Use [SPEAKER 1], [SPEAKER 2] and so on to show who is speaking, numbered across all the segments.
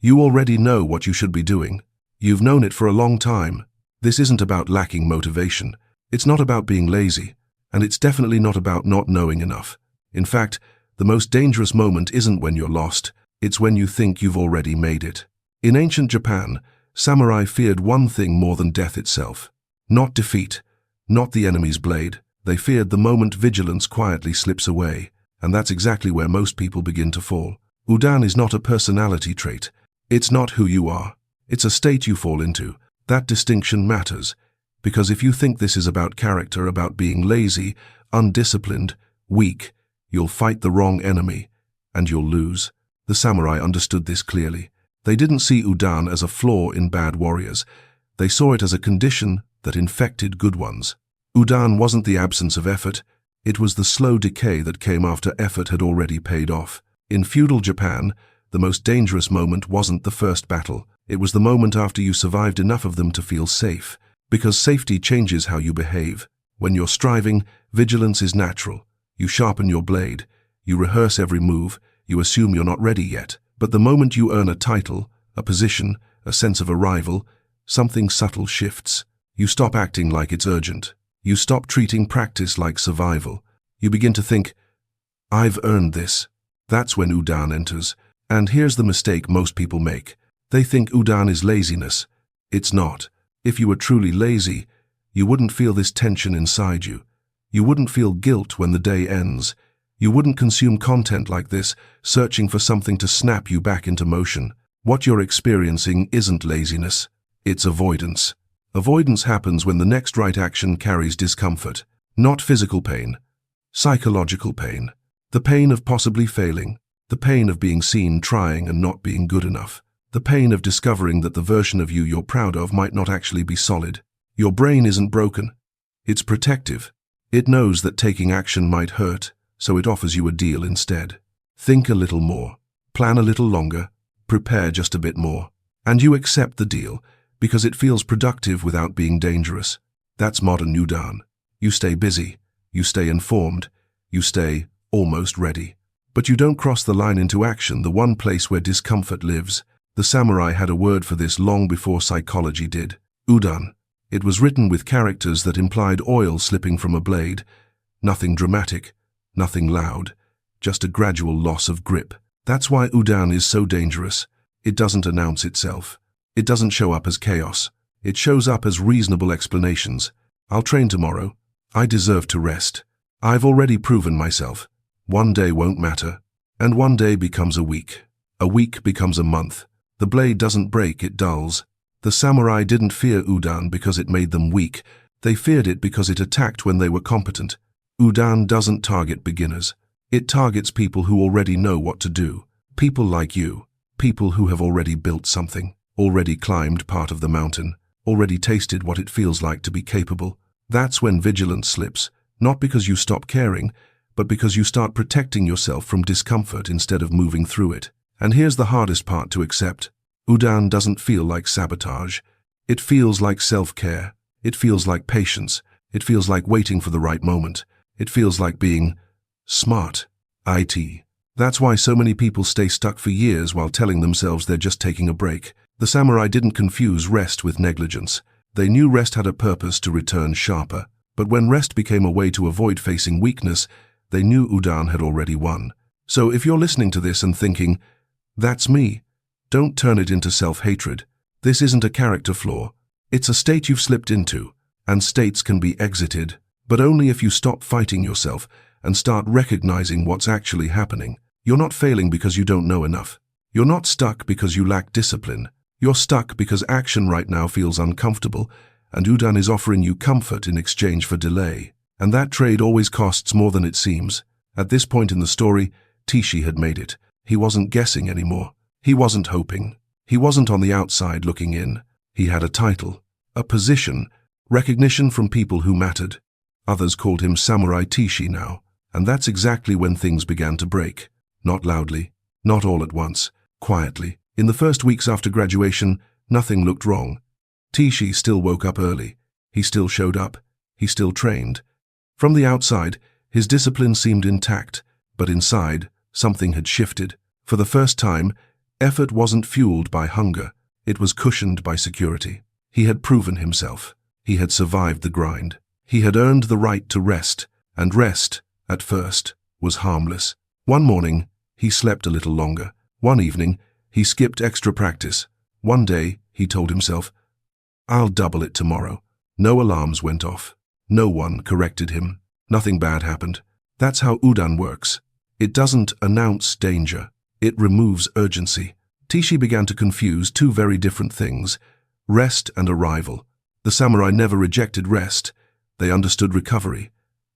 [SPEAKER 1] You already know what you should be doing. You've known it for a long time. This isn't about lacking motivation. It's not about being lazy. And it's definitely not about not knowing enough. In fact, the most dangerous moment isn't when you're lost. It's when you think you've already made it. In ancient Japan, samurai feared one thing more than death itself. Not defeat, not the enemy's blade. They feared the moment vigilance quietly slips away. And that's exactly where most people begin to fall. Udan is not a personality trait. It's not who you are. It's a state you fall into. That distinction matters. Because if you think this is about character, about being lazy, undisciplined, weak, you'll fight the wrong enemy, and you'll lose. The samurai understood this clearly. They didn't see udan as a flaw in bad warriors. They saw it as a condition that infected good ones. Udan wasn't the absence of effort. It was the slow decay that came after effort had already paid off. In feudal Japan, the most dangerous moment wasn't the first battle. It was the moment after you survived enough of them to feel safe. Because safety changes how you behave. When you're striving, vigilance is natural. You sharpen your blade. You rehearse every move. You assume you're not ready yet. But the moment you earn a title, a position, a sense of arrival, something subtle shifts. You stop acting like it's urgent. You stop treating practice like survival. You begin to think, I've earned this. That's when udan enters. And here's the mistake most people make. They think udan is laziness. It's not. If you were truly lazy, you wouldn't feel this tension inside you. You wouldn't feel guilt when the day ends. You wouldn't consume content like this, searching for something to snap you back into motion. What you're experiencing isn't laziness. It's avoidance. Avoidance happens when the next right action carries discomfort. Not physical pain. Psychological pain. The pain of possibly failing. The pain of being seen trying and not being good enough. The pain of discovering that the version of you you're proud of might not actually be solid. Your brain isn't broken. It's protective. It knows that taking action might hurt, so it offers you a deal instead. Think a little more. Plan a little longer. Prepare just a bit more. And you accept the deal, because it feels productive without being dangerous. That's modern udan. You stay busy. You stay informed. You stay almost ready. But you don't cross the line into action, the one place where discomfort lives. The samurai had a word for this long before psychology did. Udan. It was written with characters that implied oil slipping from a blade. Nothing dramatic, nothing loud, just a gradual loss of grip. That's why udan is so dangerous. It doesn't announce itself. It doesn't show up as chaos. It shows up as reasonable explanations. I'll train tomorrow. I deserve to rest. I've already proven myself. One day won't matter. And one day becomes a week. A week becomes a month. The blade doesn't break, it dulls. The samurai didn't fear udan because it made them weak. They feared it because it attacked when they were competent. Udan doesn't target beginners. It targets people who already know what to do. People like you. People who have already built something. Already climbed part of the mountain. Already tasted what it feels like to be capable. That's when vigilance slips. Not because you stop caring, but because you start protecting yourself from discomfort instead of moving through it. And here's the hardest part to accept. Udan doesn't feel like sabotage. It feels like self-care. It feels like patience. It feels like waiting for the right moment. It feels like being smart. That's why so many people stay stuck for years while telling themselves they're just taking a break. The samurai didn't confuse rest with negligence. They knew rest had a purpose to return sharper. But when rest became a way to avoid facing weakness, they knew udan had already won. So if you're listening to this and thinking, that's me, don't turn it into self-hatred. This isn't a character flaw. It's a state you've slipped into, and states can be exited, but only if you stop fighting yourself and start recognizing what's actually happening. You're not failing because you don't know enough. You're not stuck because you lack discipline. You're stuck because action right now feels uncomfortable, and udan is offering you comfort in exchange for delay. And that trade always costs more than it seems. At this point in the story, Tishi had made it. He wasn't guessing anymore. He wasn't hoping. He wasn't on the outside looking in. He had a title, a position, recognition from people who mattered. Others called him Samurai Tishi now, and that's exactly when things began to break. Not loudly, not all at once, quietly. In the first weeks after graduation, nothing looked wrong. Tishi still woke up early. He still showed up. He still trained. From the outside, his discipline seemed intact, but inside, something had shifted. For the first time, Effort wasn't fueled by hunger, it was cushioned by security. He had proven himself. He had survived the grind. He had earned the right to rest, and rest, at first, was harmless. One morning, he slept a little longer. One evening, he skipped extra practice. One day, he told himself, "I'll double it tomorrow." No alarms went off. No one corrected him. Nothing bad happened. That's how udan works. It doesn't announce danger. It removes urgency. Tishi began to confuse two very different things, rest and arrival. The samurai never rejected rest. They understood recovery.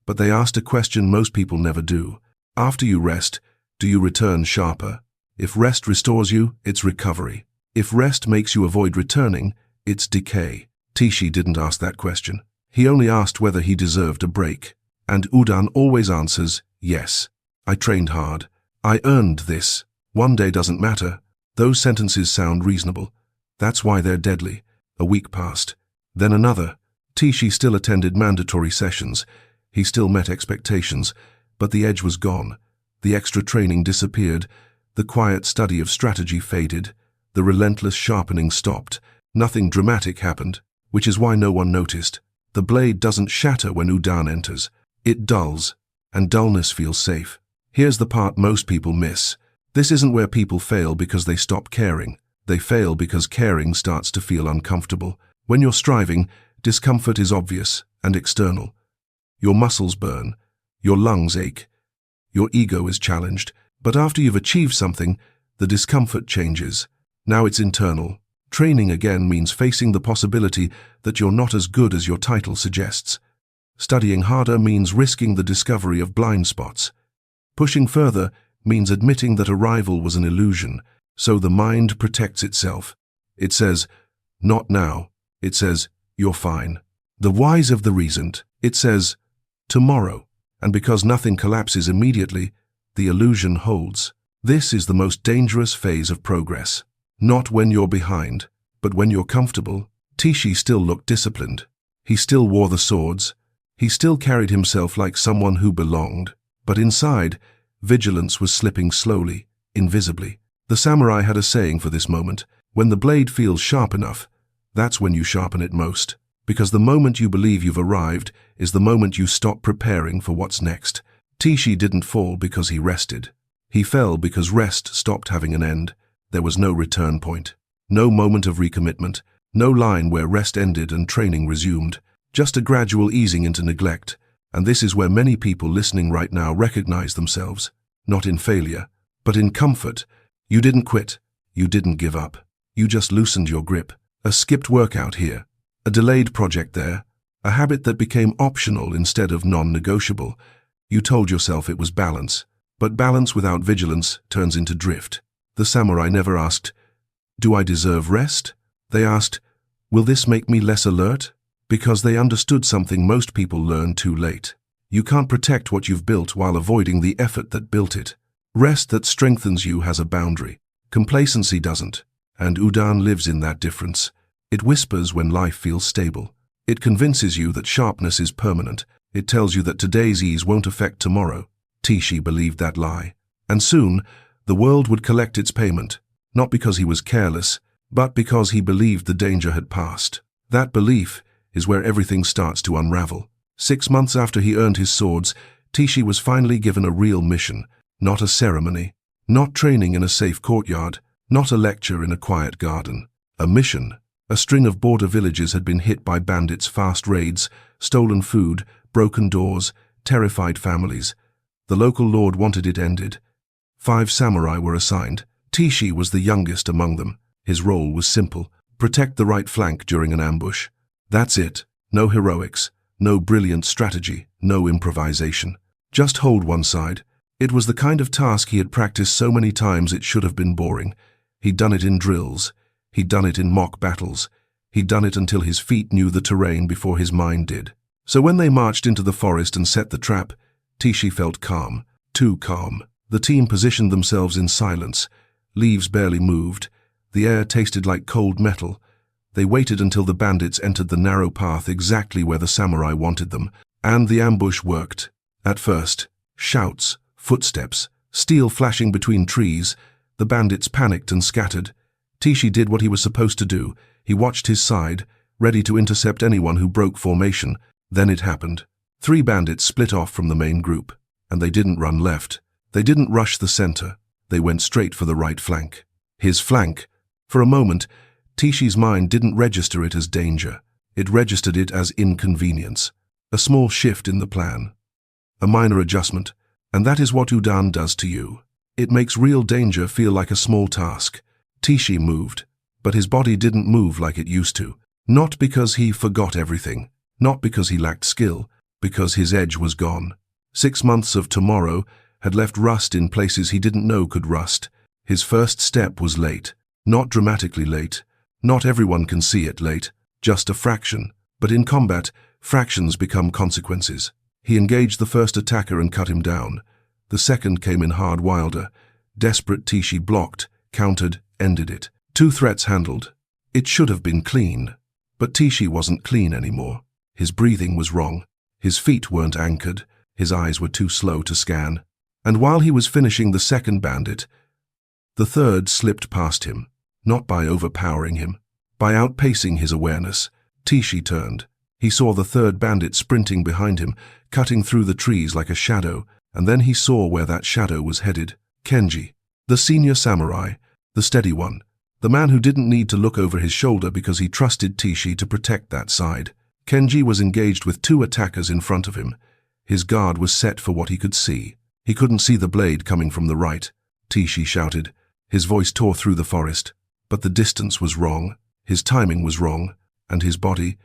[SPEAKER 1] But they asked a question most people never do. After you rest, do you return sharper? If rest restores you, it's recovery. If rest makes you avoid returning, it's decay. Tishi didn't ask that question. He only asked whether he deserved a break. And udan always answers, yes. I trained hard. I earned this. One day doesn't matter. Those sentences sound reasonable. That's why they're deadly. A week passed. Then another. Tishi still attended mandatory sessions. He still met expectations. But the edge was gone. The extra training disappeared. The quiet study of strategy faded. The relentless sharpening stopped. Nothing dramatic happened, which is why no one noticed. The blade doesn't shatter when udan enters. It dulls, and dullness feels safe. Here's the part most people miss. This isn't where people fail because they stop caring. They fail because caring starts to feel uncomfortable. When you're striving, discomfort is obvious and external. Your muscles burn. Your lungs ache. Your ego is challenged. But after you've achieved something, the discomfort changes. Now it's internal. Training again means facing the possibility that you're not as good as your title suggests. Studying harder means risking the discovery of blind spots. Pushing further means admitting that arrival was an illusion, so the mind protects itself. It says, not now. It says, you're fine. The wise of the reasoned. It says, tomorrow. And because nothing collapses immediately, the illusion holds. This is the most dangerous phase of progress. Not when you're behind, but when you're comfortable. Tishi still looked disciplined. He still wore the swords. He still carried himself like someone who belonged. But inside, vigilance was slipping slowly, invisibly. The samurai had a saying for this moment. When the blade feels sharp enough, that's when you sharpen it most. Because the moment you believe you've arrived is the moment you stop preparing for what's next. Tishi didn't fall because he rested. He fell because rest stopped having an end. There was no return point. No moment of recommitment. No line where rest ended and training resumed. Just a gradual easing into neglect. And this is where many people listening right now recognize themselves. Not in failure, but in comfort. You didn't quit. You didn't give up. You just loosened your grip. A skipped workout here. A delayed project there. A habit that became optional instead of non-negotiable. You told yourself it was balance. But balance without vigilance turns into drift. The samurai never asked, do I deserve rest? They asked, will this make me less alert? Because they understood something most people learn too late. You can't protect what you've built while avoiding the effort that built it. Rest that strengthens you has a boundary. Complacency doesn't. And udan lives in that difference. It whispers when life feels stable. It convinces you that sharpness is permanent. It tells you that today's ease won't affect tomorrow. Tishi believed that lie. And soon, the world would collect its payment, not because he was careless, but because he believed the danger had passed. That belief is where everything starts to unravel. 6 months after he earned his swords, Tishi was finally given a real mission, not a ceremony, not training in a safe courtyard, not a lecture in a quiet garden. A mission. A string of border villages had been hit by bandits' fast raids, stolen food, broken doors, terrified families. The local lord wanted it ended. 5 samurai were assigned. Tishi was the youngest among them. His role was simple: protect the right flank during an ambush. That's it. No heroics, no brilliant strategy, no improvisation. Just hold one side. It was the kind of task he had practiced so many times it should have been boring. He'd done it in drills. He'd done it in mock battles. He'd done it until his feet knew the terrain before his mind did. So when they marched into the forest and set the trap, Tishi felt calm. Too calm. The team positioned themselves in silence. Leaves barely moved. The air tasted like cold metal. They waited until the bandits entered the narrow path exactly where the samurai wanted them, and the ambush worked. At first, shouts, footsteps, steel flashing between trees, The bandits panicked and scattered. Tishi did what he was supposed to do. He watched his side, ready to intercept anyone who broke formation. Then it happened. 3 bandits split off from the main group, and they didn't run left. They didn't rush the center. They went straight for the right flank. His flank. For a moment, Tishi's mind didn't register it as danger. It registered it as inconvenience. A small shift in the plan. A minor adjustment. And that is what udan does to you. It makes real danger feel like a small task. Tishi moved, but his body didn't move like it used to. Not because he forgot everything. Not because he lacked skill. Because his edge was gone. 6 months of tomorrow had left rust in places he didn't know could rust. His first step was late. Not dramatically late. Not everyone can see it late. Just a fraction. But in combat, fractions become consequences. He engaged the first attacker and cut him down. The second came in hard. Wilder. Desperate Tishi blocked, countered, ended it. 2 threats handled. It should have been clean. But Tishi wasn't clean anymore. His breathing was wrong. His feet weren't anchored. His eyes were too slow to scan. And while he was finishing the second bandit, the third slipped past him. Not by overpowering him. By outpacing his awareness. Tishi turned. He saw the third bandit sprinting behind him, cutting through the trees like a shadow, and then he saw where that shadow was headed. Kenji. The senior samurai. The steady one. The man who didn't need to look over his shoulder because he trusted Tishi to protect that side. Kenji was engaged with 2 attackers in front of him. His guard was set for what he could see. He couldn't see the blade coming from the right. Tishi shouted. His voice tore through the forest. But the distance was wrong. His timing was wrong. And his body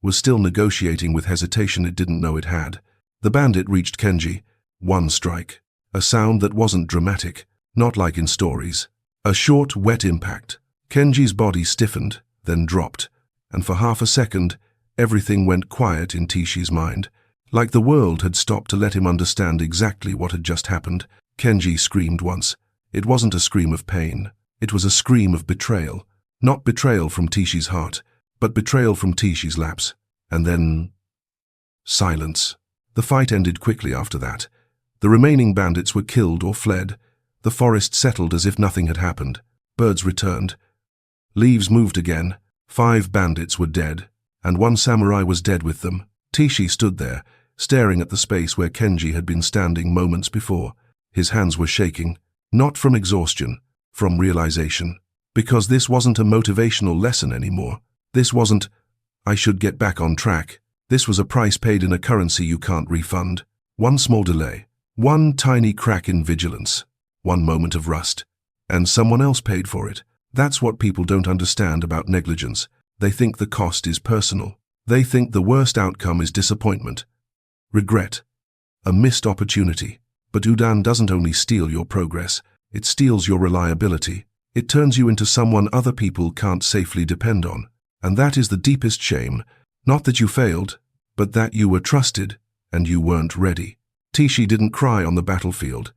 [SPEAKER 1] was still negotiating with hesitation it didn't know it had. The bandit reached Kenji. 1 strike. A sound that wasn't dramatic. Not like in stories. A short, wet impact. Kenji's body stiffened, then dropped. And for half a second, everything went quiet in Tishi's mind. Like the world had stopped to let him understand exactly what had just happened. Kenji screamed once. It wasn't a scream of pain. It was a scream of betrayal. Not betrayal from Tishi's heart, but betrayal from Tishi's laps. And then silence. The fight ended quickly after that. The remaining bandits were killed or fled. The forest settled as if nothing had happened. Birds returned. Leaves moved again. 5 bandits were dead, and 1 samurai was dead with them. Tishi stood there, staring at the space where Kenji had been standing moments before. His hands were shaking, not from exhaustion, from realization. Because this wasn't a motivational lesson anymore. This wasn't, I should get back on track. This was a price paid in a currency you can't refund. 1 small delay. 1 tiny crack in vigilance. 1 moment of rust. And someone else paid for it. That's what people don't understand about negligence. They think the cost is personal. They think the worst outcome is disappointment. Regret. A missed opportunity. But udan doesn't only steal your progress. It steals your reliability. It turns you into someone other people can't safely depend on. And that is the deepest shame. Not that you failed, but that you were trusted and you weren't ready. Tishi didn't cry on the battlefield.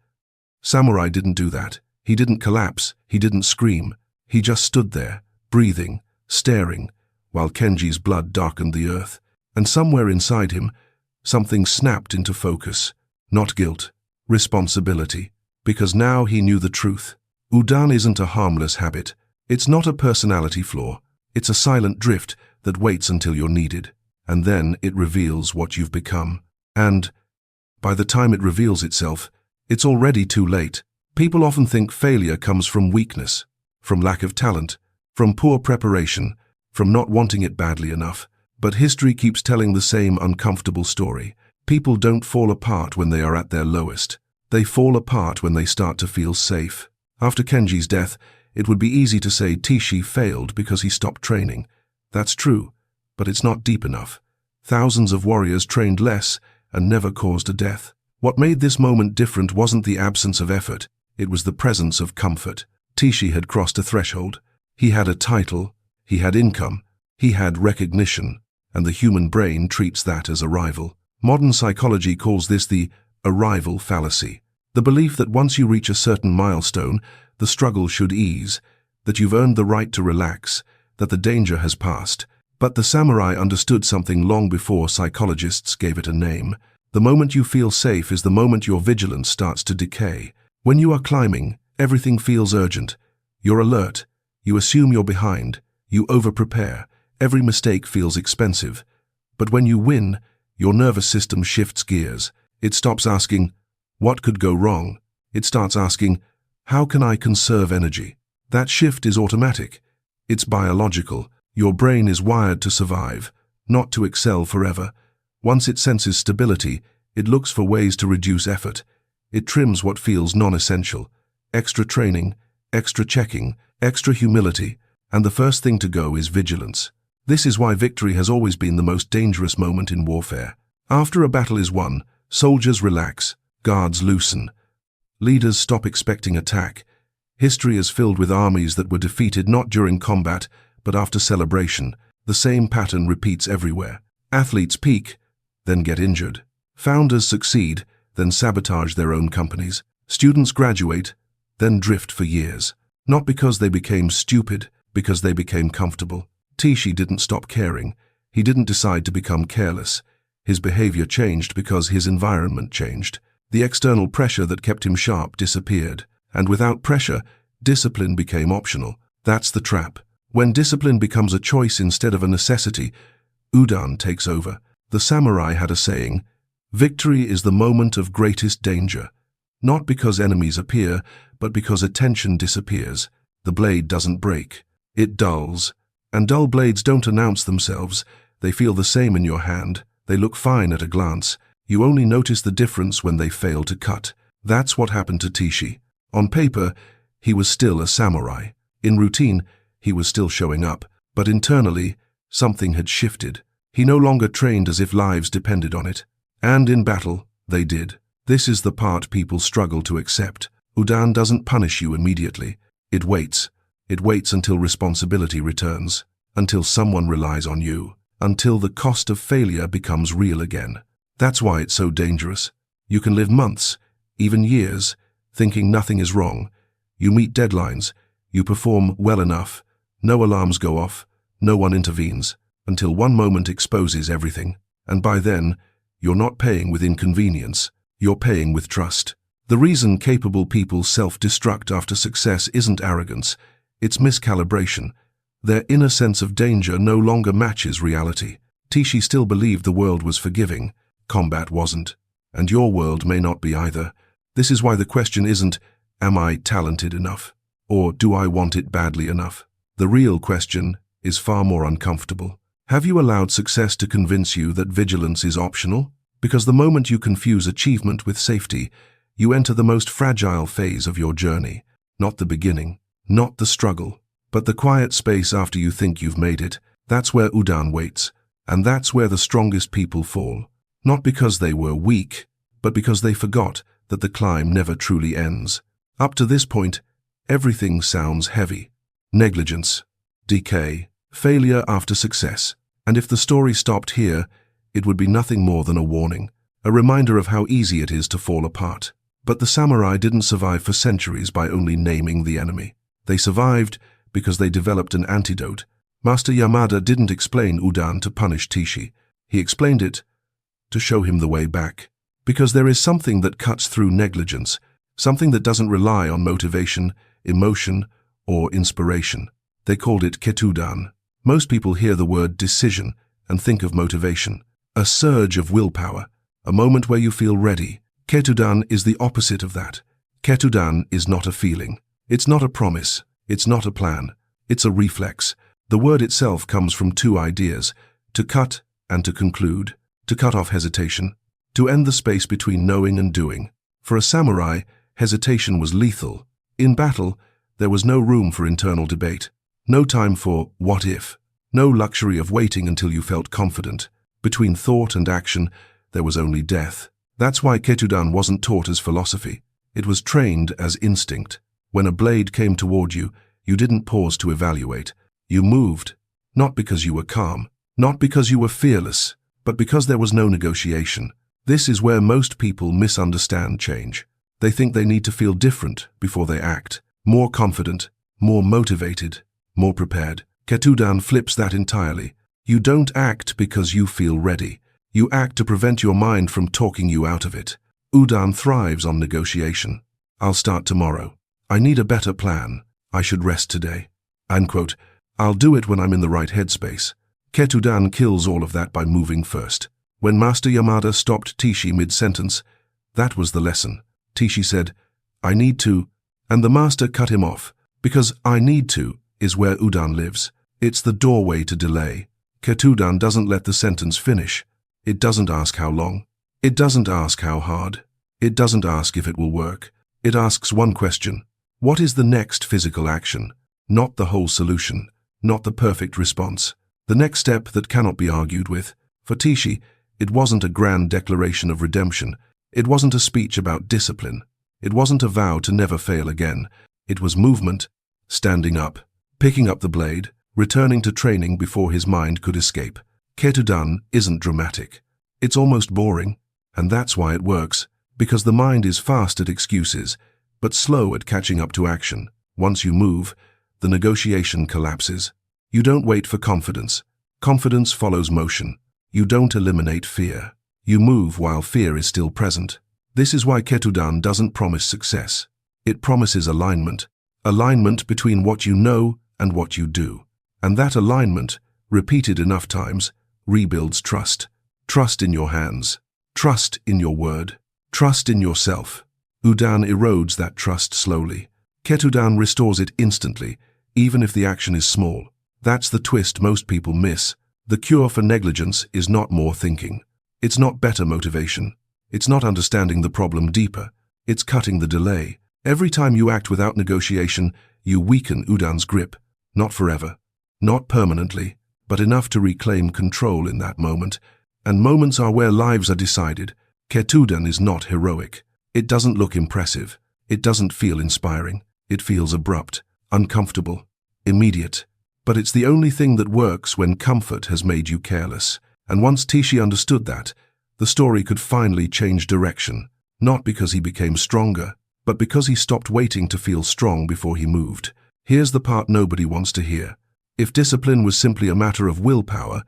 [SPEAKER 1] Samurai didn't do that. He didn't collapse. He didn't scream. He just stood there, breathing, staring, while Kenji's blood darkened the earth. And somewhere inside him, something snapped into focus. Not guilt, responsibility. Because now he knew the truth. Udan isn't a harmless habit. It's not a personality flaw. It's a silent drift that waits until you're needed. And then it reveals what you've become. And by the time it reveals itself, it's already too late. People often think failure comes from weakness, from lack of talent, from poor preparation, from not wanting it badly enough. But history keeps telling the same uncomfortable story. People don't fall apart when they are at their lowest. They fall apart when they start to feel safe. After Kenji's death, it would be easy to say Tishi failed because he stopped training. That's true, but it's not deep enough. Thousands of warriors trained less and never caused a death. What made this moment different wasn't the absence of effort, it was the presence of comfort. Tishi had crossed a threshold. He had a title, he had income, he had recognition, and the human brain treats that as arrival. Modern psychology calls this the arrival fallacy. The belief that once you reach a certain milestone, the struggle should ease, that you've earned the right to relax, that the danger has passed. But the samurai understood something long before psychologists gave it a name. The moment you feel safe is the moment your vigilance starts to decay. When you are climbing, Everything feels urgent. You're alert. You assume you're behind. You over-prepare. Every mistake feels expensive. But when you win, your nervous system shifts gears. It stops asking, what could go wrong? It starts asking, how can I conserve energy? That shift is automatic. It's biological. Your brain is wired to survive, not to excel forever. Once it senses stability, it looks for ways to reduce effort. It trims what feels non-essential. Extra training, extra checking, extra humility, and the first thing to go is vigilance. This is why victory has always been the most dangerous moment in warfare. After a battle is won, soldiers relax, guards loosen. Leaders stop expecting attack. History is filled with armies that were defeated not during combat, but after celebration. The same pattern repeats everywhere. Athletes peak, then get injured. Founders succeed, then sabotage their own companies. Students graduate, then drift for years. Not because they became stupid, because they became comfortable. Tishi didn't stop caring. He didn't decide to become careless. His behavior changed because his environment changed. The external pressure that kept him sharp disappeared. And without pressure, discipline became optional. That's the trap. When discipline becomes a choice instead of a necessity, udan takes over. The samurai had a saying, victory is the moment of greatest danger. Not because enemies appear, but because attention disappears. The blade doesn't break. It dulls. And dull blades don't announce themselves. They feel the same in your hand. They look fine at a glance. You only notice the difference when they fail to cut. That's what happened to Tishi. On paper, he was still a samurai. In routine, he was still showing up. But internally, something had shifted. He no longer trained as if lives depended on it. And in battle, they did. This is the part people struggle to accept. Udan doesn't punish you immediately. It waits. It waits until responsibility returns, until someone relies on you, until the cost of failure becomes real again. That's why it's so dangerous. You can live months, even years, thinking nothing is wrong. You meet deadlines. You perform well enough. No alarms go off. No one intervenes, until one moment exposes everything. And by then, you're not paying with inconvenience. You're paying with trust. The reason capable people self-destruct after success isn't arrogance. It's miscalibration. Their inner sense of danger no longer matches reality. Tishi still believed the world was forgiving. Combat wasn't. And your world may not be either. This is why the question isn't, am I talented enough? Or do I want it badly enough? The real question is far more uncomfortable. Have you allowed success to convince you that vigilance is optional? Because the moment you confuse achievement with safety, you enter the most fragile phase of your journey. Not the beginning, not the struggle, but the quiet space after you think you've made it. That's where udan waits, and that's where the strongest people fall. Not because they were weak, but because they forgot that the climb never truly ends. Up to this point, everything sounds heavy. Negligence, decay, failure after success. And if the story stopped here, it would be nothing more than a warning, a reminder of how easy it is to fall apart. But the samurai didn't survive for centuries by only naming the enemy. They survived because they developed an antidote. Master Yamada didn't explain udan to punish Tishi. He explained it to show him the way back. Because there is something that cuts through negligence, something that doesn't rely on motivation, emotion, or inspiration. They called it ketudan. Most people hear the word decision and think of motivation. A surge of willpower, a moment where you feel ready. Ketudan is the opposite of that. Ketudan is not a feeling. It's not a promise. It's not a plan. It's a reflex. The word itself comes from two ideas, to cut and to conclude. To cut off hesitation, to end the space between knowing and doing. For a samurai, hesitation was lethal. In battle, there was no room for internal debate. No time for what if. No luxury of waiting until you felt confident. Between thought and action, there was only death. That's why ketudan wasn't taught as philosophy. It was trained as instinct. When a blade came toward you, you didn't pause to evaluate. You moved, not because you were calm, not because you were fearless, but because there was no negotiation. This is where most people misunderstand change. They think they need to feel different before they act. More confident, more motivated, more prepared. Ketudan flips that entirely. You don't act because you feel ready. You act to prevent your mind from talking you out of it. Udan thrives on negotiation. I'll start tomorrow. I need a better plan. I should rest today. Unquote. I'll do it when I'm in the right headspace. Ketudan kills all of that by moving first. When Master Yamada stopped Tishi mid-sentence, that was the lesson. Tishi said, I need to, and the master cut him off, because I need to is where udan lives. It's the doorway to delay. Ketudan doesn't let the sentence finish. It doesn't ask how long. It doesn't ask how hard. It doesn't ask if it will work. It asks one question. What is the next physical action? Not the whole solution. Not the perfect response. The next step that cannot be argued with. For Tishi, it wasn't a grand declaration of redemption. It wasn't a speech about discipline. It wasn't a vow to never fail again. It was movement, standing up, picking up the blade, returning to training before his mind could escape. Ketudan isn't dramatic. It's almost boring, and that's why it works, because the mind is fast at excuses, but slow at catching up to action. Once you move, the negotiation collapses. You don't wait for confidence. Confidence follows motion. You don't eliminate fear. You move while fear is still present. This is why Ketudan doesn't promise success. It promises alignment. Alignment between what you know and what you do. And that alignment, repeated enough times, rebuilds trust. Trust in your hands. Trust in your word. Trust in yourself. Udan erodes that trust slowly. Ketudan restores it instantly, even if the action is small. That's the twist most people miss. The cure for negligence is not more thinking. It's not better motivation. It's not understanding the problem deeper. It's cutting the delay. Every time you act without negotiation, you weaken udan's grip. Not forever. Not permanently, but enough to reclaim control in that moment. And moments are where lives are decided. Ketudan is not heroic. It doesn't look impressive. It doesn't feel inspiring. It feels abrupt, uncomfortable, immediate. But it's the only thing that works when comfort has made you careless. And once Tishi understood that, the story could finally change direction, not because he became stronger, but because he stopped waiting to feel strong before he moved. Here's the part nobody wants to hear. If discipline was simply a matter of willpower,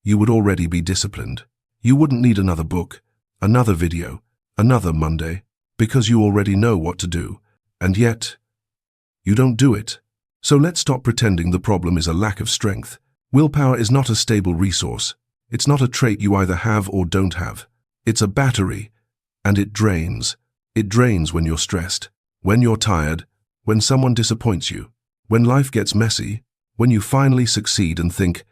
[SPEAKER 1] you would already be disciplined. You wouldn't need another book, another video, another Monday, because you already know what to do. And yet, you don't do it. So let's stop pretending the problem is a lack of strength. Willpower is not a stable resource. It's not a trait you either have or don't have. It's a battery, and it drains. It drains when you're stressed, when you're tired, when someone disappoints you, when life gets messy, when you finally succeed and think,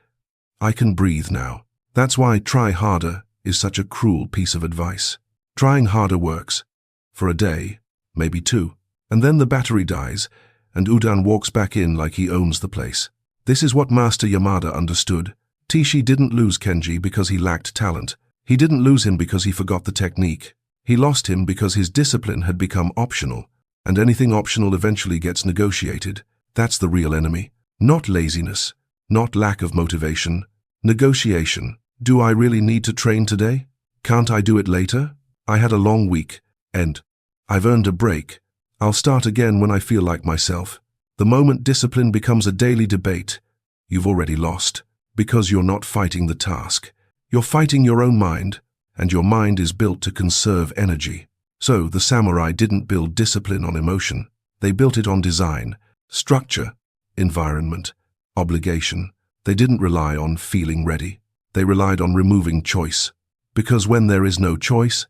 [SPEAKER 1] I can breathe now. That's why try harder is such a cruel piece of advice. Trying harder works. For a day, maybe two, and then the battery dies, and Udan walks back in like he owns the place. This is what Master Yamada understood. Tishi didn't lose Kenji because he lacked talent. He didn't lose him because he forgot the technique. He lost him because his discipline had become optional, and anything optional eventually gets negotiated. That's the real enemy. Not laziness, not lack of motivation. Negotiation. Do I really need to train today? Can't I do it later? I had a long week, and I've earned a break. I'll start again when I feel like myself. The moment discipline becomes a daily debate, you've already lost, because you're not fighting the task. You're fighting your own mind, and your mind is built to conserve energy. So the samurai didn't build discipline on emotion. They built it on design, structure, environment, obligation. They didn't rely on feeling ready. They relied on removing choice. Because when there is no choice,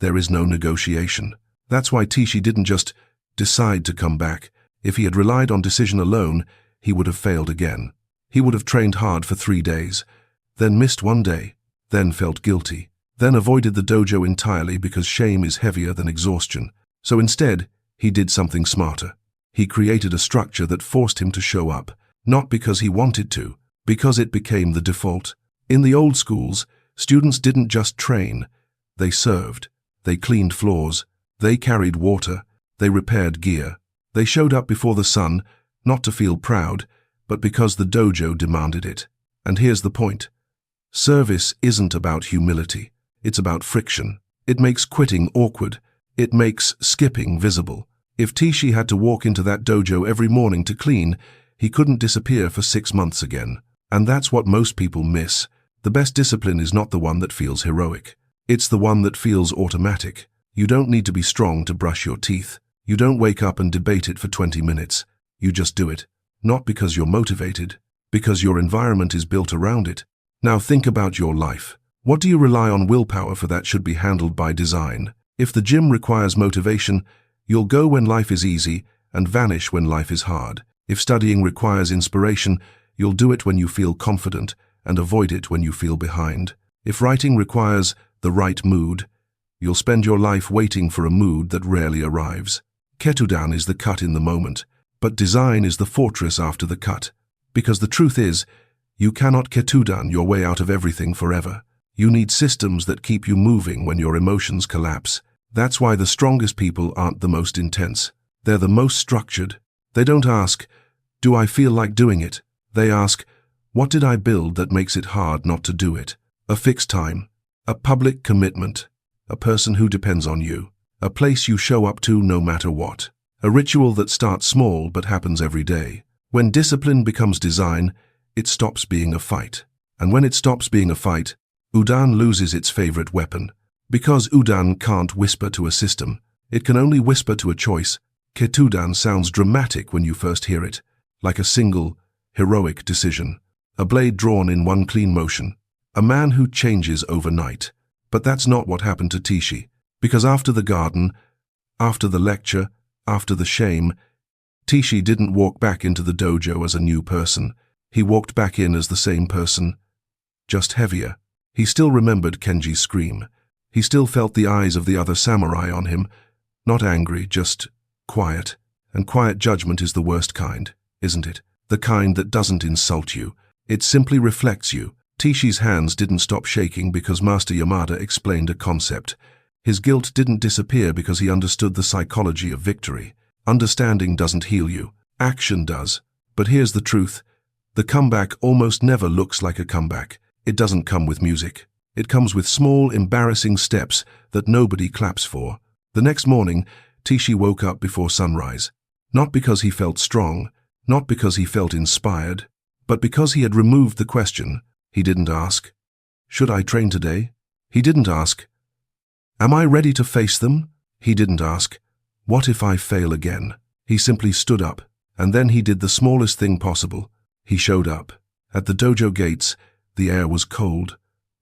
[SPEAKER 1] there is no negotiation. That's why Tishi didn't just decide to come back. If he had relied on decision alone, he would have failed again. He would have trained hard for 3 days, then missed 1 day, then felt guilty, then avoided the dojo entirely because shame is heavier than exhaustion. So instead, he did something smarter. He created a structure that forced him to show up, not because he wanted to, because it became the default. In the old schools, students didn't just train. They served. They cleaned floors. They carried water. They repaired gear. They showed up before the sun, not to feel proud, but because the dojo demanded it. And here's the point. Service isn't about humility. It's about friction. It makes quitting awkward. It makes skipping visible. If Tishi had to walk into that dojo every morning to clean, he couldn't disappear for 6 months again. And that's what most people miss. The best discipline is not the one that feels heroic. It's the one that feels automatic. You don't need to be strong to brush your teeth. You don't wake up and debate it for 20 minutes. You just do it. Not because you're motivated, because your environment is built around it. Now think about your life. What do you rely on willpower for that should be handled by design? If the gym requires motivation, you'll go when life is easy and vanish when life is hard. If studying requires inspiration, you'll do it when you feel confident and avoid it when you feel behind. If writing requires the right mood, you'll spend your life waiting for a mood that rarely arrives. Ketudan is the cut in the moment, but design is the fortress after the cut. Because the truth is, you cannot ketudan your way out of everything forever. You need systems that keep you moving when your emotions collapse. That's why the strongest people aren't the most intense. They're the most structured. They don't ask, "Do I feel like doing it?" They ask, "What did I build that makes it hard not to do it?" A fixed time, a public commitment, a person who depends on you, a place you show up to no matter what, a ritual that starts small but happens every day. When discipline becomes design, it stops being a fight. And when it stops being a fight, udan loses its favorite weapon. Because udan can't whisper to a system, it can only whisper to a choice. Ketudan sounds dramatic when you first hear it, like a single, heroic decision. A blade drawn in one clean motion. A man who changes overnight. But that's not what happened to Tishi. Because after the garden, after the lecture, after the shame, Tishi didn't walk back into the dojo as a new person. He walked back in as the same person, just heavier. He still remembered Kenji's scream. He still felt the eyes of the other samurai on him. Not angry, just quiet. And quiet judgment is the worst kind, isn't it? The kind that doesn't insult you. It simply reflects you. Tishi's hands didn't stop shaking because Master Yamada explained a concept. His guilt didn't disappear because he understood the psychology of victory. Understanding doesn't heal you. Action does. But here's the truth. The comeback almost never looks like a comeback. It doesn't come with music. It comes with small, embarrassing steps that nobody claps for. The next morning, Tishi woke up before sunrise. Not because he felt strong, not because he felt inspired, but because he had removed the question. He didn't ask, "Should I train today?" He didn't ask, "Am I ready to face them?" He didn't ask, "What if I fail again?" He simply stood up, and then he did the smallest thing possible. He showed up. At the dojo gates, the air was cold.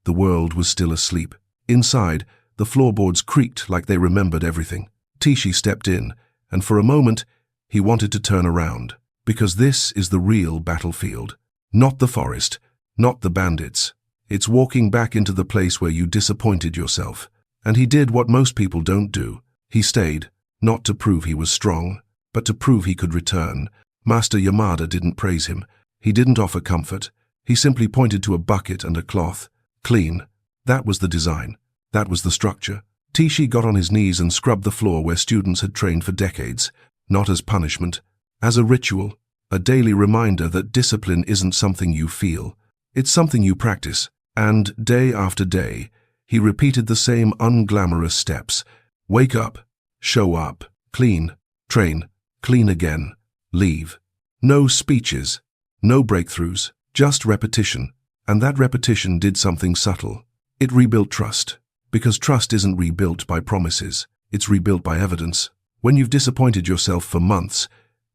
[SPEAKER 1] The world was still asleep. Inside, the floorboards creaked like they remembered everything. Tishi stepped in, and for a moment, he wanted to turn around. Because this is the real battlefield. Not the forest, not the bandits. It's walking back into the place where you disappointed yourself. And he did what most people don't do. He stayed, not to prove he was strong, but to prove he could return. Master Yamada didn't praise him. He didn't offer comfort. He simply pointed to a bucket and a cloth. Clean. That was the design. That was the structure. Tishi got on his knees and scrubbed the floor where students had trained for decades. Not as punishment, as a ritual. A daily reminder that discipline isn't something you feel. It's something you practice. And day after day, he repeated the same unglamorous steps. Wake up. Show up. Clean. Train. Clean again. Leave. No speeches. No breakthroughs. Just repetition. And that repetition did something subtle. It rebuilt trust. Because trust isn't rebuilt by promises. It's rebuilt by evidence. When you've disappointed yourself for months,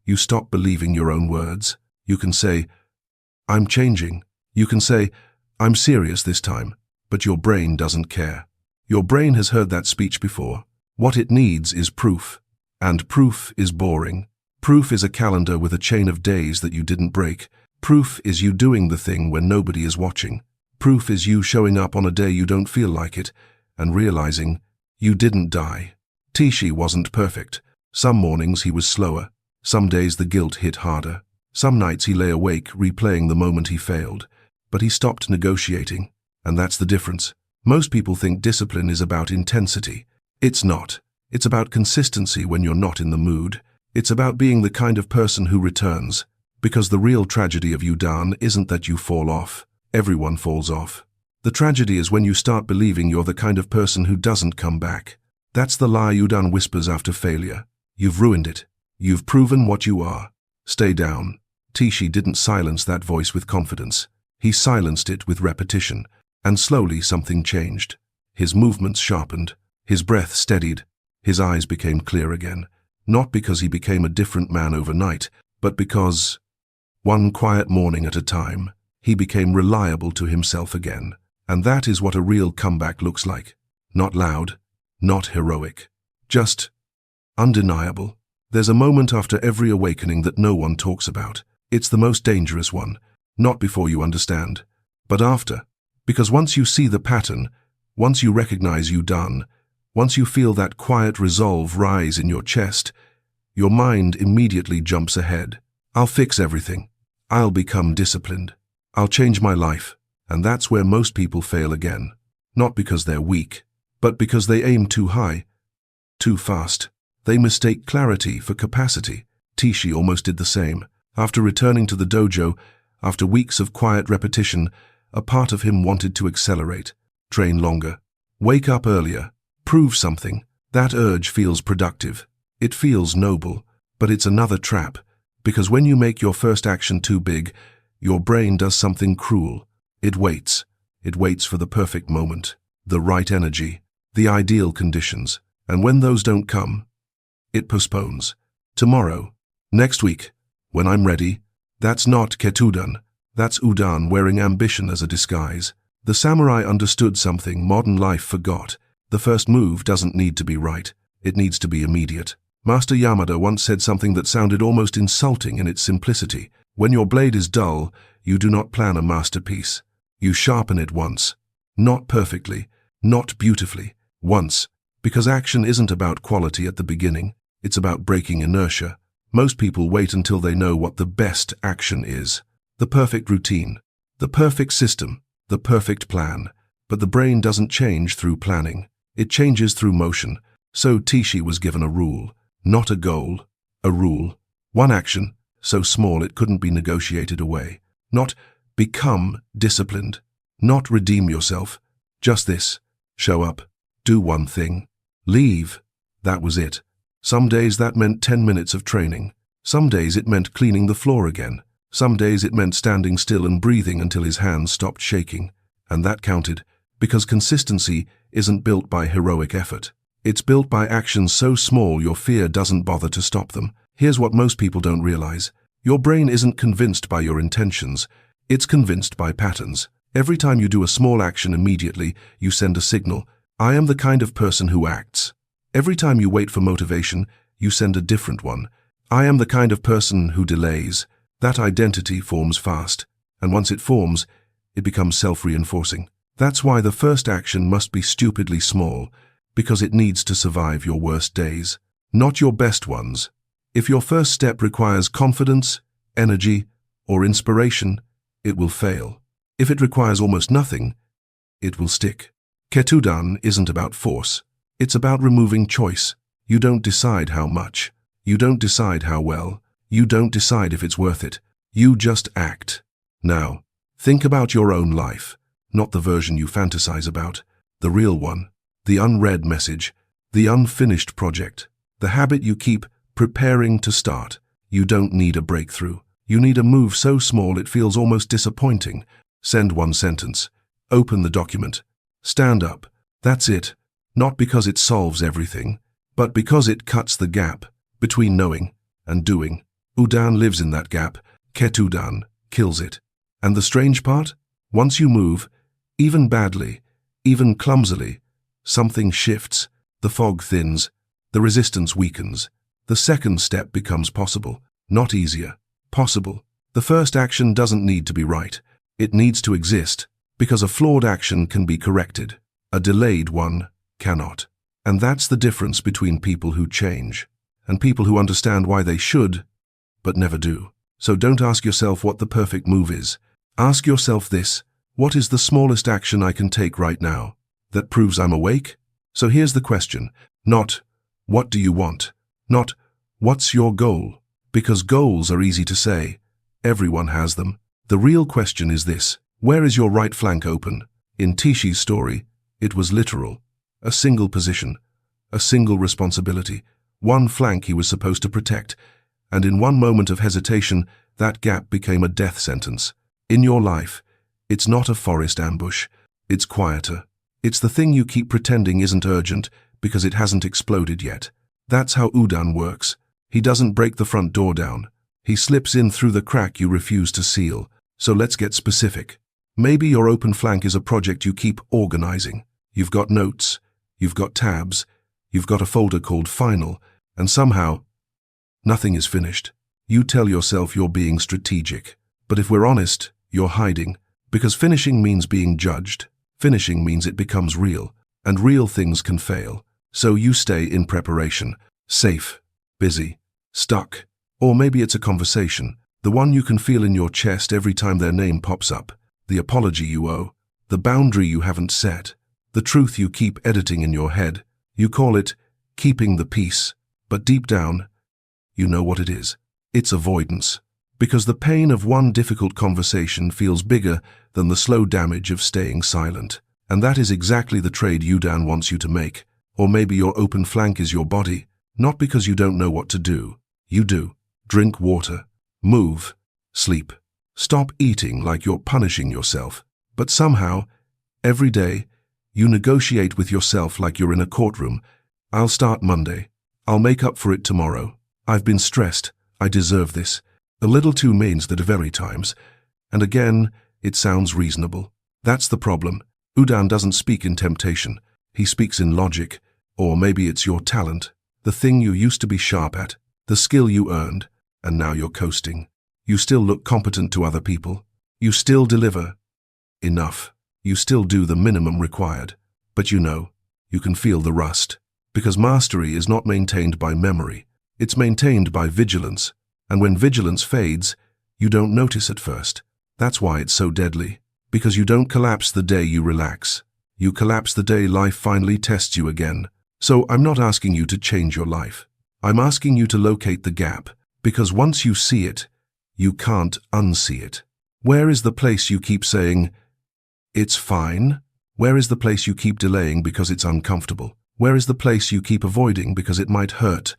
[SPEAKER 1] you stop believing your own words. You can say, "I'm changing." You can say, "I'm serious this time." But your brain doesn't care. Your brain has heard that speech before. What it needs is proof. And proof is boring. Proof is a calendar with a chain of days that you didn't break. Proof is you doing the thing when nobody is watching. Proof is you showing up on a day you don't feel like it and realizing you didn't die. Tishi wasn't perfect. Some mornings he was slower. Some days the guilt hit harder. Some nights he lay awake replaying the moment he failed. But he stopped negotiating. And that's the difference. Most people think discipline is about intensity. It's not. It's about consistency when you're not in the mood. It's about being the kind of person who returns. Because the real tragedy of udan isn't that you fall off. Everyone falls off. The tragedy is when you start believing you're the kind of person who doesn't come back. That's the lie udan whispers after failure. You've ruined it. You've proven what you are. Stay down. Tishi didn't silence that voice with confidence. He silenced it with repetition. And slowly something changed. His movements sharpened. His breath steadied. His eyes became clear again. not because he became a different man overnight, but because, one quiet morning at a time, he became reliable to himself again. And that is what a real comeback looks like. Not loud, not heroic, just undeniable. There's a moment after every awakening that no one talks about. It's the most dangerous one, not before you understand, but after. Because once you see the pattern, once you recognize udan, once you feel that quiet resolve rise in your chest, your mind immediately jumps ahead. I'll fix everything. I'll become disciplined. I'll change my life. And that's where most people fail again. Not because they're weak, but because they aim too high, too fast. They mistake clarity for capacity. Tishi almost did the same. After returning to the dojo, after weeks of quiet repetition, a part of him wanted to accelerate, train longer, wake up earlier, prove something. That urge feels productive. It feels noble, but it's another trap, because when you make your first action too big, your brain does something cruel. It waits. It waits for the perfect moment, the right energy, the ideal conditions. And when those don't come, it postpones. Tomorrow, next week, when I'm ready. That's not ketudan. That's udan wearing ambition as a disguise. The samurai understood something modern life forgot. The first move doesn't need to be right. It needs to be immediate. Master Yamada once said something that sounded almost insulting in its simplicity. When your blade is dull, you do not plan a masterpiece. You sharpen it once. Not perfectly, not beautifully, once. Because action isn't about quality at the beginning. It's about breaking inertia. Most people wait until they know what the best action is. The perfect routine, the perfect system, the perfect plan. But the brain doesn't change through planning. It changes through motion. So Tishi was given a rule, not a goal, a rule. One action, so small it couldn't be negotiated away. Not become disciplined, not redeem yourself. Just this, show up, do one thing, leave. That was it. Some days that meant 10 minutes of training. Some days it meant cleaning the floor again. Some days it meant standing still and breathing until his hands stopped shaking. And that counted, because consistency isn't built by heroic effort. It's built by actions so small your fear doesn't bother to stop them. Here's what most people don't realize. Your brain isn't convinced by your intentions. It's convinced by patterns. Every time you do a small action immediately, you send a signal. I am the kind of person who acts. Every time you wait for motivation, you send a different one. I am the kind of person who delays. That identity forms fast, and once it forms, it becomes self-reinforcing. That's why the first action must be stupidly small, because it needs to survive your worst days, not your best ones. If your first step requires confidence, energy, or inspiration, it will fail. If it requires almost nothing, it will stick. Ketudan isn't about force. It's about removing choice. You don't decide how much. You don't decide how well. You don't decide if it's worth it. You just act. Now, think about your own life, not the version you fantasize about, the real one, the unread message, the unfinished project, the habit you keep preparing to start. You don't need a breakthrough. You need a move so small it feels almost disappointing. Send one sentence. Open the document. Stand up. That's it. Not because it solves everything, but because it cuts the gap between knowing and doing. Udan lives in that gap. Ketudan kills it. And the strange part? Once you move, even badly, even clumsily, something shifts. The fog thins. The resistance weakens. The second step becomes possible. Not easier. Possible. The first action doesn't need to be right. It needs to exist, because a flawed action can be corrected. A delayed one cannot. And that's the difference between people who change and people who understand why they should, but never do. So don't ask yourself what the perfect move is. Ask yourself this: what is the smallest action I can take right now that proves I'm awake? So here's the question. Not, what do you want? Not, what's your goal? Because goals are easy to say. Everyone has them. The real question is this: where is your right flank open? In Tishi's story, it was literal. A single position, a single responsibility, one flank he was supposed to protect, and in one moment of hesitation, that gap became a death sentence. In your life, it's not a forest ambush, it's quieter. It's the thing you keep pretending isn't urgent because it hasn't exploded yet. That's how udan works. He doesn't break the front door down. He slips in through the crack you refuse to seal. So let's get specific. Maybe your open flank is a project you keep organizing. You've got notes, you've got tabs, you've got a folder called Final, and somehow, nothing is finished. You tell yourself you're being strategic. But if we're honest, you're hiding. Because finishing means being judged. Finishing means it becomes real. And real things can fail. So you stay in preparation. Safe, busy, stuck. Or maybe it's a conversation. The one you can feel in your chest every time their name pops up. The apology you owe. The boundary you haven't set. The truth you keep editing in your head. You call it keeping the peace. But deep down, you know what it is. It's avoidance. Because the pain of one difficult conversation feels bigger than the slow damage of staying silent. And that is exactly the trade udan wants you to make. Or maybe your open flank is your body. Not because you don't know what to do. You do. Drink water. Move. Sleep. Stop eating like you're punishing yourself. But somehow, every day, you negotiate with yourself like you're in a courtroom. I'll start Monday. I'll make up for it tomorrow. I've been stressed. I deserve this. A little too means the very times. And again, it sounds reasonable. That's the problem. Udan doesn't speak in temptation. He speaks in logic. Or maybe it's your talent. The thing you used to be sharp at. The skill you earned. And now you're coasting. You still look competent to other people. You still deliver enough. You still do the minimum required. But you can feel the rust. Because mastery is not maintained by memory. It's maintained by vigilance. And when vigilance fades, you don't notice at first. That's why it's so deadly. Because you don't collapse the day you relax. You collapse the day life finally tests you again. So I'm not asking you to change your life. I'm asking you to locate the gap. Because once you see it, you can't unsee it. Where is the place you keep saying, it's fine? Where is the place you keep delaying because it's uncomfortable? Where is the place you keep avoiding because it might hurt,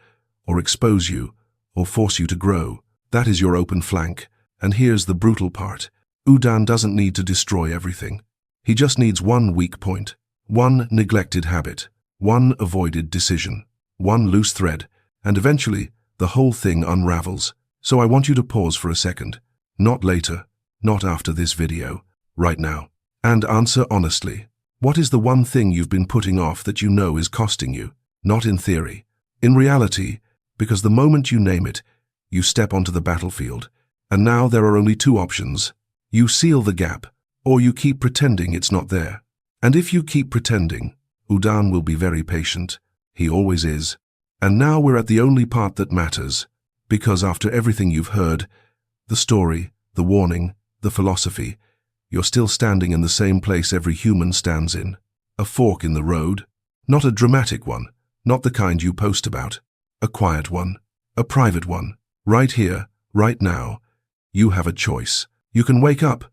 [SPEAKER 1] or expose you, or force you to grow? That is your open flank. And here's the brutal part. Udan doesn't need to destroy everything. He just needs one weak point, one neglected habit, one avoided decision, one loose thread, and eventually the whole thing unravels. So I want you to pause for a second. Not later, not after this video, right now. And answer honestly. What is the one thing you've been putting off that you know is costing you? Not in theory. In reality, because the moment you name it, you step onto the battlefield. And now there are only two options. You seal the gap, or you keep pretending it's not there. And if you keep pretending, Udan will be very patient. He always is. And now we're at the only part that matters. Because after everything you've heard, the story, the warning, the philosophy, you're still standing in the same place every human stands in. A fork in the road. Not a dramatic one. Not the kind you post about. A quiet one. A private one. Right here, right now. You have a choice. You can wake up,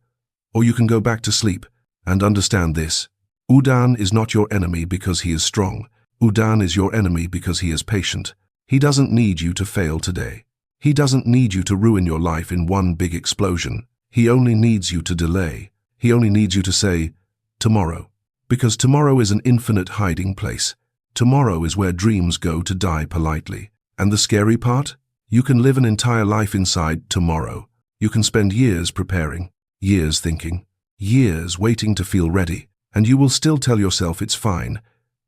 [SPEAKER 1] or you can go back to sleep. And understand this. Udan is not your enemy because he is strong. Udan is your enemy because he is patient. He doesn't need you to fail today. He doesn't need you to ruin your life in one big explosion. He only needs you to delay. He only needs you to say, tomorrow. Because tomorrow is an infinite hiding place. Tomorrow is where dreams go to die politely. And the scary part? You can live an entire life inside tomorrow. You can spend years preparing, years thinking, years waiting to feel ready. And you will still tell yourself it's fine,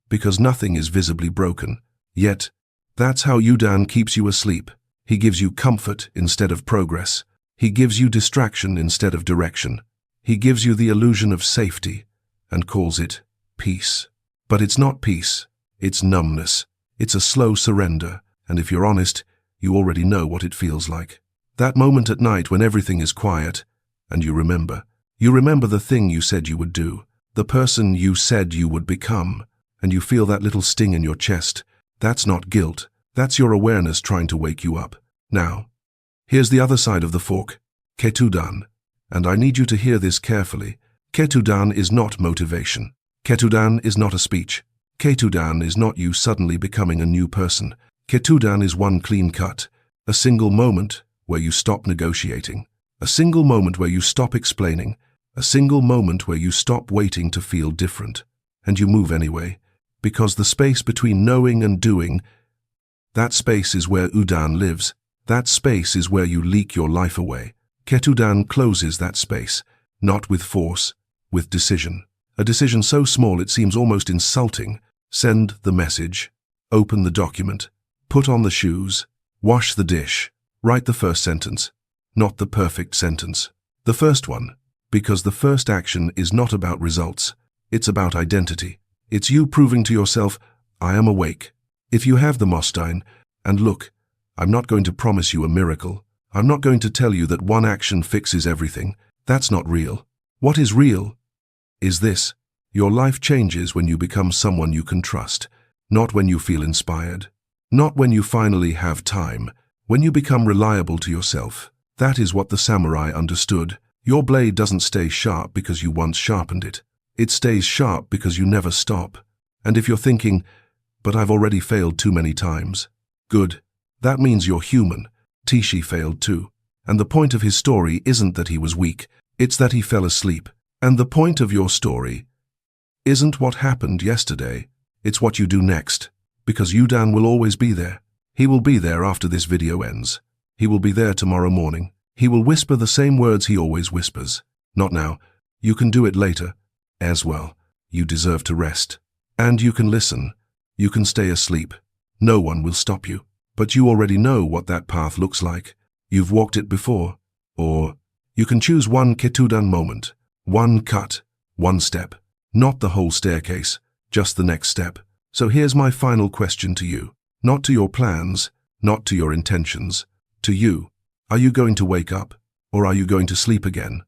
[SPEAKER 1] because nothing is visibly broken. Yet, that's how Udan keeps you asleep. He gives you comfort instead of progress. He gives you distraction instead of direction. He gives you the illusion of safety and calls it peace. But it's not peace. It's numbness. It's a slow surrender. And if you're honest, you already know what it feels like. That moment at night when everything is quiet and you remember. You remember the thing you said you would do, the person you said you would become, and you feel that little sting in your chest. That's not guilt. That's your awareness trying to wake you up. Now, here's the other side of the fork, ketudan. And I need you to hear this carefully. Ketudan is not motivation. Ketudan is not a speech. Ketudan is not you suddenly becoming a new person. Ketudan is one clean cut, a single moment where you stop negotiating, a single moment where you stop explaining, a single moment where you stop waiting to feel different, and you move anyway, because the space between knowing and doing, That space is where udan lives. That space is where you leak your life away. Ketudan closes that space, not with force, with decision. A decision so small it seems almost insulting. Send the message, open the document, put on the shoes, wash the dish, write the first sentence, not the perfect sentence. The first one, because the first action is not about results, it's about identity. It's you proving to yourself, I am awake. If you have the motivational, and look, I'm not going to promise you a miracle. I'm not going to tell you that one action fixes everything. That's not real. What is real is this. Your life changes when you become someone you can trust, not when you feel inspired, not when you finally have time, when you become reliable to yourself. That is what the samurai understood. Your blade doesn't stay sharp because you once sharpened it. It stays sharp because you never stop. And if you're thinking, but I've already failed too many times. Good. That means you're human. Tishi failed too. And the point of his story isn't that he was weak, it's that he fell asleep. And the point of your story isn't what happened yesterday, it's what you do next. Because Udan will always be there. He will be there after this video ends. He will be there tomorrow morning. He will whisper the same words he always whispers. Not now. You can do it later. As well. You deserve to rest. And you can listen. You can stay asleep. No one will stop you. But you already know what that path looks like. You've walked it before. Or you can choose one ketudan moment. One cut. One step. Not the whole staircase, just the next step. So here's my final question to you. Not to your plans, not to your intentions. To you. Are you going to wake up, or are you going to sleep again?